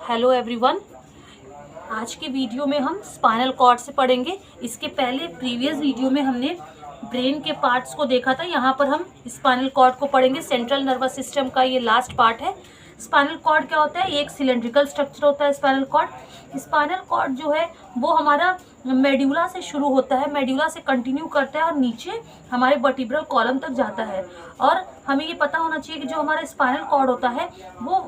Hello everyone. आज के video में हम स्पाइनल कॉर्ड से पढ़ेंगे। इसके पहले प्रीवियस वीडियो में हमने ब्रेन के पार्ट्स को देखा था। यहाँ पर हम स्पाइनल कॉर्ड को पढ़ेंगे। सेंट्रल नर्वस सिस्टम का ये लास्ट पार्ट है। स्पाइनल कॉर्ड क्या होता है? ये एक सिलेंड्रिकल स्ट्रक्चर होता है स्पाइनल कॉर्ड। स्पाइनल कॉर्ड जो है वो हमारा मेड्यूला से शुरू होता है, मेड्यूला से कंटिन्यू करता है और नीचे हमारे वर्टिब्रल कॉलम तक जाता है। और हमें ये पता होना चाहिए कि जो हमारा स्पाइनल कॉर्ड होता है वो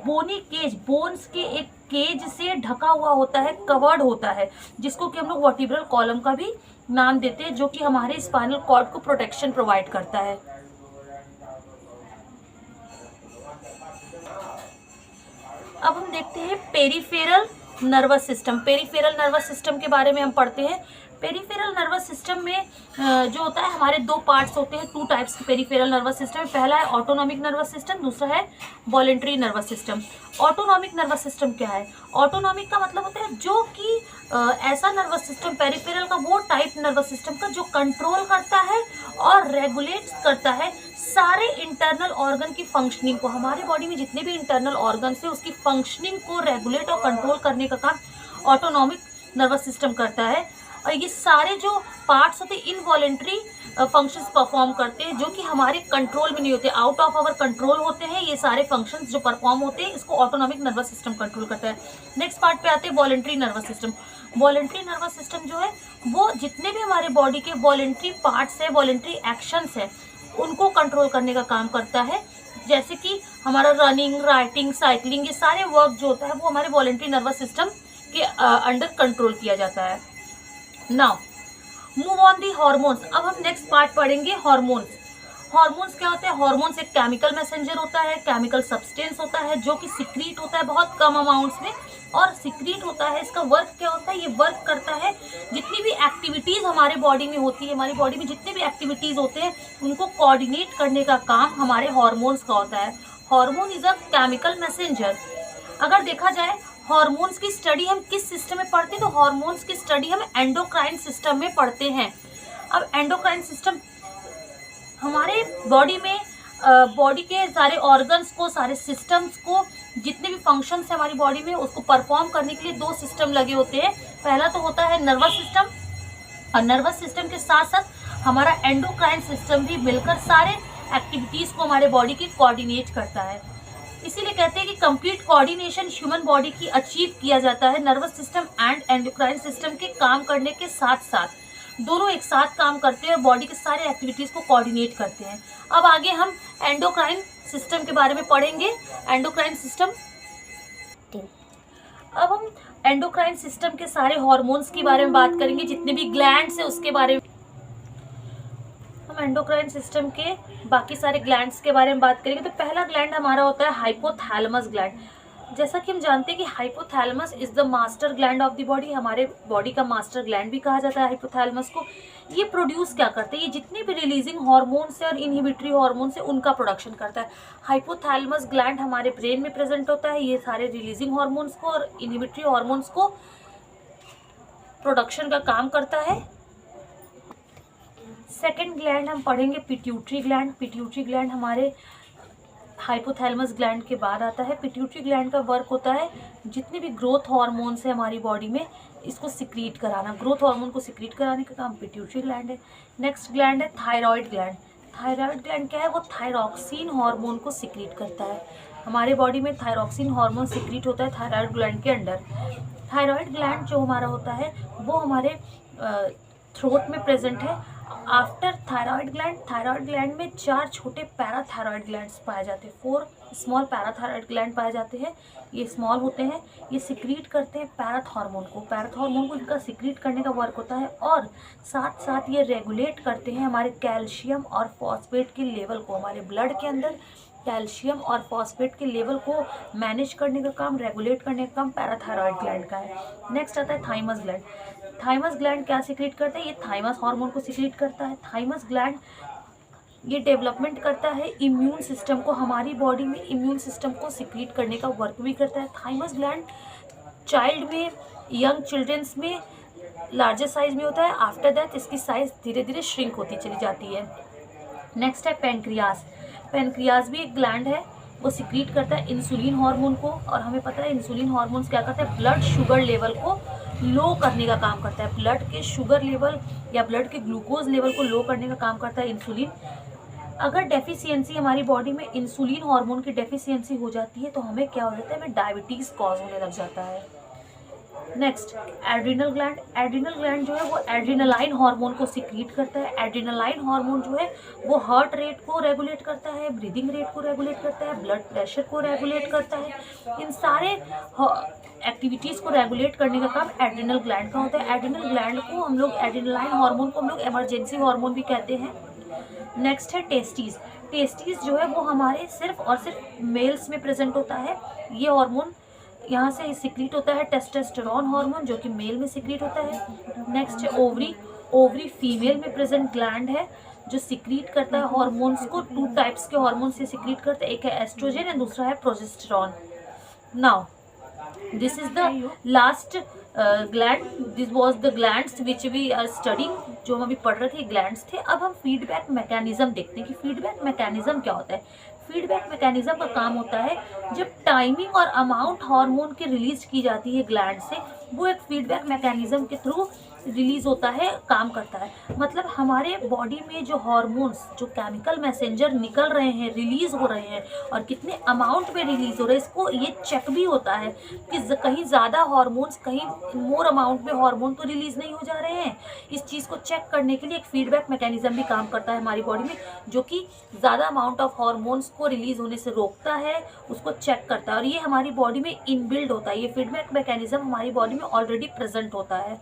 बोनी केज, बोन्स के एक केज से ढका हुआ होता है, कवर्ड होता है, जिसको कि हम लोग वर्टिब्रल कॉलम का भी नाम देते हैं, जो कि हमारे स्पाइनल कॉर्ड को प्रोटेक्शन प्रोवाइड करता है। अब हम देखते हैं peripheral nervous system. Peripheral nervous system के बारे में हम पढ़ते हैं। पेरिफेरल नर्वस सिस्टम में जो होता है हमारे दो पार्ट्स होते हैं, टू टाइप्स के पेरिफेरल नर्वस सिस्टम। पहला है ऑटोनॉमिक नर्वस सिस्टम, दूसरा है voluntary nervous system. Autonomic nervous system क्या है? ऑटोनॉमिक का मतलब होता है जो कि ऐसा नर्वस सिस्टम, पेरिफेरल का वो टाइप नर्वस सिस्टम का जो कंट्रोल करता है और रेगुलेट करता है सारे इंटरनल ऑर्गन की फंक्शनिंग को। हमारे बॉडी में जितने भी इंटरनल ऑर्गन है उसकी फंक्शनिंग को रेगुलेट और कंट्रोल करने का काम ऑटोनॉमिक नर्वस सिस्टम करता है। और ये सारे जो पार्ट्स होते हैं इनवॉलेंट्री फंक्शंस परफॉर्म करते हैं, जो कि हमारे कंट्रोल में नहीं होते, आउट ऑफ आवर कंट्रोल होते हैं। ये सारे फंक्शंस जो परफॉर्म होते हैं इसको ऑटोनॉमिक नर्वस सिस्टम कंट्रोल करता है। नेक्स्ट पार्ट पे आते हैं voluntary nervous system. Voluntary nervous system जो है वो जितने भी हमारे बॉडी के वॉलेंट्री पार्ट्स है, वॉलेंट्री एक्शंस है, उनको कंट्रोल करने का काम करता है। जैसे कि हमारा रनिंग, राइटिंग, साइकिलिंग, ये सारे वर्क जो होता है वो हमारे वॉलेंट्री नर्वस सिस्टम के अंडर कंट्रोल किया जाता है। Now move on the hormones. अब हम नेक्स्ट पार्ट पढ़ेंगे हॉर्मोन्स। हॉर्मोन्स क्या होते हैं? हॉर्मोन्स एक केमिकल मैसेंजर होता है, केमिकल सब्सटेंस होता है जो कि सिक्रीट होता है बहुत कम अमाउंट्स में और सिक्रीट होता है। इसका वर्क क्या होता है? ये वर्क करता है जितनी भी एक्टिविटीज हमारे बॉडी में होती है, हमारी बॉडी में जितने भी एक्टिविटीज होते हैं उनको कोऑर्डिनेट करने का काम हमारे हॉर्मोन्स का होता है। Hormone is a chemical messenger. अगर देखा जाए हार्मोन्स की स्टडी हम किस सिस्टम में पढ़ते हैं, तो हार्मोन्स की स्टडी हम एंडोक्राइन सिस्टम में पढ़ते हैं। अब एंडोक्राइन सिस्टम हमारे बॉडी में बॉडी के सारे ऑर्गन्स को, सारे सिस्टम्स को, जितने भी फंक्शंस है हमारी बॉडी में उसको परफॉर्म करने के लिए दो सिस्टम लगे होते हैं। पहला तो होता है नर्वस सिस्टम, और नर्वस सिस्टम के साथ साथ हमारा एंडोक्राइन सिस्टम भी मिलकर सारे एक्टिविटीज को हमारे बॉडी की कोऑर्डिनेट करता है। इसीलिए कहते हैं कि कंप्लीट कोऑर्डिनेशन ह्यूमन बॉडी की अचीव किया जाता है nervous system and endocrine system के काम करने के साथ साथ। दोनों एक साथ काम करते हैं और बॉडी के सारे एक्टिविटीज को कोऑर्डिनेट करते हैं। अब आगे हम एंडोक्राइन सिस्टम के बारे में पढ़ेंगे। एंडोक्राइन सिस्टम, अब हम एंडोक्राइन सिस्टम के सारे हार्मोन्स के बारे में बात करेंगे, जितने भी ग्लैंड्स है उसके बारे में। हम एंडोक्राइन सिस्टम के बाकी सारे ग्लैंड्स के बारे में बात करेंगे। तो पहला ग्लैंड हमारा होता है हाइपोथैलेमस ग्लैंड। जैसा कि हम जानते हैं कि hypothalamus is the master gland of the body. हमारे बॉडी का मास्टर ग्लैंड भी कहा जाता है हाइपोथैलेमस को। ये प्रोड्यूस क्या करते हैं? ये जितने भी रिलीजिंग हार्मोन्स है और इनहिबिटरी हार्मोन्स है उनका प्रोडक्शन करता है। हाइपोथैलेमस ग्लैंड हमारे ब्रेन में प्रेजेंट होता है। ये सारे रिलीजिंग हार्मोन्स को और इनहिबिटरी हार्मोन्स को प्रोडक्शन का काम करता है। सेकेंड ग्लैंड हम पढ़ेंगे पिट्यूटरी ग्लैंड। पिट्यूटरी ग्लैंड हमारे हाइपोथैलेमस ग्लैंड के बाद आता है। पिट्यूटरी ग्लैंड का वर्क होता है जितने भी ग्रोथ हार्मोन्स है हमारी बॉडी में इसको सिक्रीट कराना। ग्रोथ हार्मोन को सिक्रीट कराने का काम पिट्यूटरी ग्लैंड है। नेक्स्ट ग्लैंड है थायराइड ग्लैंड। थायराइड ग्लैंड क्या है? वो थायरॉक्सिन हार्मोन को सिक्रीट करता है। हमारे बॉडी में थायरॉक्सिन हार्मोन सिक्रीट होता है थायराइड ग्लैंड के अंडर। थायराइड ग्लैंड जो हमारा होता है वो हमारे थ्रोट में प्रेजेंट है। आफ्टर थायराइड ग्लैंड में 4 छोटे पैराथायराइड ग्लैंड्स पाए जाते हैं। 4 स्मॉल पैराथायराइड ग्लैंड पाए जाते हैं। ये स्मॉल होते हैं, ये सिक्रीट करते हैं पैराथ हार्मोन को। पैराथ हार्मोन को इनका सिक्रीट करने का वर्क होता है और साथ साथ ये रेगुलेट करते हैं हमारे कैल्शियम और फॉस्फेट के लेवल को। हमारे ब्लड के अंदर कैल्शियम और फॉस्फेट के लेवल को मैनेज करने का काम, रेगुलेट करने का काम पैराथायराइड ग्लैंड का है। नेक्स्ट आता है थाइमस ग्लैंड। थाइमस ग्लैंड क्या सिक्रीट करता है? ये थाइमस हार्मोन को सिक्रीट करता है। थाइमस ग्लैंड ये डेवलपमेंट करता है इम्यून सिस्टम को। हमारी बॉडी में इम्यून सिस्टम को सिक्रीट करने का वर्क भी करता है। थाइमस ग्लैंड चाइल्ड में, यंग चिल्ड्रंस में लार्जर साइज में होता है। आफ्टर दैट इसकी साइज धीरे धीरे श्रिंक होती चली जाती है। नेक्स्ट है पेनक्रियास। पेनक्रियास भी एक ग्लैंड है। वो सिक्रीट करता है इंसुलिन हार्मोन को, और हमें पता है इंसुलिन हार्मोन्स क्या करता है, ब्लड शुगर लेवल को लो करने का काम करता है। ब्लड के शुगर लेवल या ब्लड के ग्लूकोज लेवल को लो करने का काम करता है इंसुलिन। अगर डेफिशिएंसी हमारी बॉडी में इंसुलिन हार्मोन की डेफिशिएंसी हो जाती है तो हमें क्या हो जाता है, हमें डायबिटीज़ कॉज होने लग जाता है। Next, adrenal gland. Adrenal gland जो है वो एड्रिनलाइन हार्मोन को सिक्रीट करता है। एड्रिनलाइन हार्मोन जो है वो हार्ट रेट को रेगुलेट करता है, ब्रीदिंग रेट को रेगुलेट करता है, ब्लड प्रेशर को रेगुलेट करता है। इन सारे एक्टिविटीज़ को रेगुलेट करने का काम एड्रिनल ग्लैंड का होता है। एड्रिनल ग्लैंड को हम लोग, एड्रिनलाइन हार्मोन को हम लोग इमरजेंसी हार्मोन भी कहते हैं। नेक्स्ट है टेस्टीज। टेस्टीज जो है वो हमारे सिर्फ और सिर्फ मेल्स में प्रेजेंट होता है। ये हार्मोन यहाँ से सिक्रीट होता है टेस्टोस्टेरोन हार्मोन, जो कि मेल में सिक्रीट होता है। नेक्स्ट है ओवरी। ओवरी फीमेल में प्रेजेंट ग्लैंड है जो सिक्रीट करता है हॉर्मोन्स को। 2 टाइप्स के हॉर्मोन से सिक्रीट करता है, एक है एस्ट्रोजन और दूसरा है progesterone. Now this is the last gland, this was the glands which we are studying, जो हम अभी पढ़ रहे थे ग्लैंड्स थे। अब हम फीडबैक मैकेनिज्म देखते हैं कि फीडबैक मैकेनिज्म क्या होता है। फीडबैक मैकेनिज्म का काम होता है जब टाइमिंग और अमाउंट हार्मोन की रिलीज की जाती है ग्लैंड से, वो एक फीडबैक मैकेनिज्म के थ्रू रिलीज होता है, काम करता है। मतलब हमारे बॉडी में जो हार्मोन्स, जो केमिकल मैसेंजर निकल रहे हैं, रिलीज हो रहे हैं और कितने अमाउंट में रिलीज हो रहे हैं, इसको ये चेक भी होता है कि कहीं ज़्यादा हार्मोन्स, कहीं मोर अमाउंट में हार्मोन तो रिलीज नहीं हो जा रहे हैं। इस चीज़ को चेक करने के लिए एक फीडबैक मैकेनिज्म भी काम करता है हमारी बॉडी में, जो कि ज़्यादा अमाउंट ऑफ हार्मोन्स को रिलीज होने से रोकता है, उसको चेक करता है। और ये हमारी बॉडी में इनबिल्ड होता है, ये फीडबैक मैकेनिज्म हमारी बॉडी में ऑलरेडी प्रेजेंट होता है।